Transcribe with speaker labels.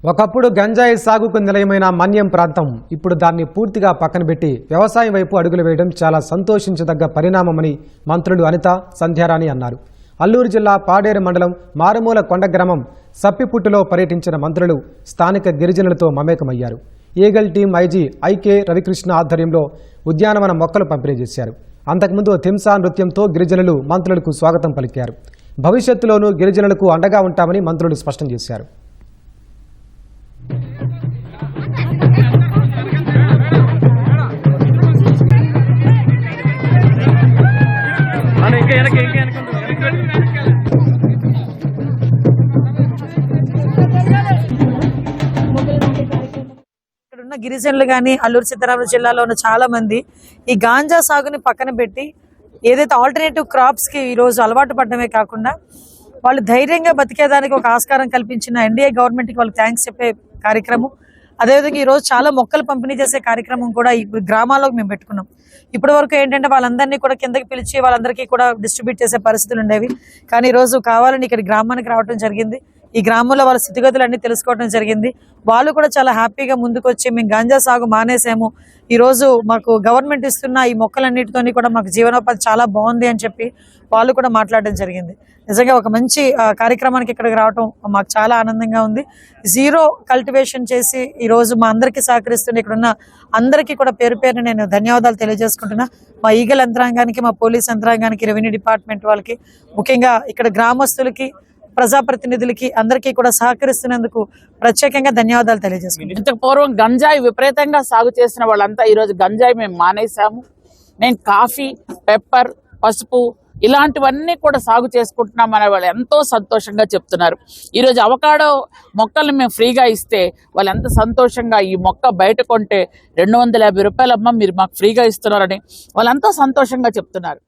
Speaker 1: ఒకప్పుడు గంజాయి సాగుకు నిలయమైన మన్యం ప్రాంతం ఇప్పుడు దాన్ని పూర్తిగా పక్కన పెట్టి వ్యవసాయం వైపు అడుగులు వేయడం చాలా సంతోషించదగ్గ పరిణామమని మంత్రులు అనిత, సంధ్యారాణి అన్నారు. అల్లూరు జిల్లా పాడేరు మండలం మారుమూల కొండ గ్రామం సప్పిపుట్టులో పర్యటించిన మంత్రులు స్థానిక గిరిజనులతో మమేకమయ్యారు. Eagle team IG IK Ravikrishna ఆధ్వర్యంలో ఉద్యానవన మొక్కలు పంపిణీ చేశారు. అంతకుముందు థింసా నృత్యంతో గిరిజనులు మంత్రులకు స్వాగతం పలికారు. భవిష్యత్తులోనూ గిరిజనులకు అండగా ఉంటామని మంత్రులు స్పష్టం చేశారు.
Speaker 2: గిరిజనులు గాని అల్లూరు సీతారామరాజు జిల్లాలో ఉన్న చాలా మంది ఈ గాంజా సాగుని పక్కన పెట్టి ఏదైతే ఆల్టర్నేటివ్ క్రాప్స్ కి ఈ రోజు అలవాటు పడడమే కాకుండా వాళ్ళు ధైర్యంగా బతికేదానికి ఒక ఆస్కారం కల్పించిన ఎన్డీఏ గవర్నమెంట్ కి వాళ్ళకి థ్యాంక్స్ చెప్పే కార్యక్రమం. అదేవిధంగా ఈ రోజు చాలా మొక్కలు పంపిణీ చేసే కార్యక్రమం కూడా ఈ గ్రామాల్లో మేము పెట్టుకున్నాం. ఇప్పటి వరకు ఏంటంటే వాళ్ళందరినీ కూడా కిందకి పిలిచి వాళ్ళందరికీ కూడా డిస్ట్రిబ్యూట్ చేసే పరిస్థితులు ఉండేవి. కానీ ఈ రోజు కావాలని ఇక్కడ గ్రామానికి రావడం జరిగింది. ఈ గ్రామంలో వాళ్ళ స్థితిగతులు అన్ని తెలుసుకోవడం జరిగింది. వాళ్ళు కూడా చాలా హ్యాపీగా ముందుకు వచ్చి మేము గాంజా సాగు మానేసాము, ఈ రోజు మాకు గవర్నమెంట్ ఇస్తున్న ఈ మొక్కలన్నిటితోని కూడా మాకు జీవనోపాధి చాలా బాగుంది అని చెప్పి వాళ్ళు కూడా మాట్లాడడం జరిగింది. నిజంగా ఒక మంచి కార్యక్రమానికి ఇక్కడికి రావడం మాకు చాలా ఆనందంగా ఉంది. జీరో కల్టివేషన్ చేసి ఈ రోజు మా అందరికీ సహకరిస్తున్న ఇక్కడున్న అందరికీ కూడా పేరు పేరున నేను ధన్యవాదాలు తెలియజేసుకుంటున్నా. మా ఈగల్ యంత్రాంగానికి, మా పోలీస్ యంత్రాంగానికి, రెవెన్యూ డిపార్ట్మెంట్ వాళ్ళకి, ముఖ్యంగా ఇక్కడ గ్రామస్తులకి, ప్రజాప్రతినిధులకి అందరికీ కూడా సహకరిస్తున్నందుకు ప్రత్యేకంగా ధన్యవాదాలు తెలియజేసుకుంటున్నాను.
Speaker 3: ఇంతకు పూర్వం గంజాయి విపరీతంగా సాగు చేసిన వాళ్ళంతా ఈ రోజు గంజాయి మేము మానేశాము. నేను కాఫీ, పెప్పర్, పసుపు ఇలాంటివన్నీ కూడా సాగు చేసుకుంటున్నాం అనే వాళ్ళు ఎంతో సంతోషంగా చెప్తున్నారు. ఈరోజు అవకాడో మొక్కల్ని మేము ఫ్రీగా ఇస్తే వాళ్ళు ఎంత సంతోషంగా ఈ మొక్క బయట కొంటే 250 రూపాయలమ్మ మీరు మాకు ఫ్రీగా ఇస్తున్నారని వాళ్ళు ఎంతో సంతోషంగా చెప్తున్నారు.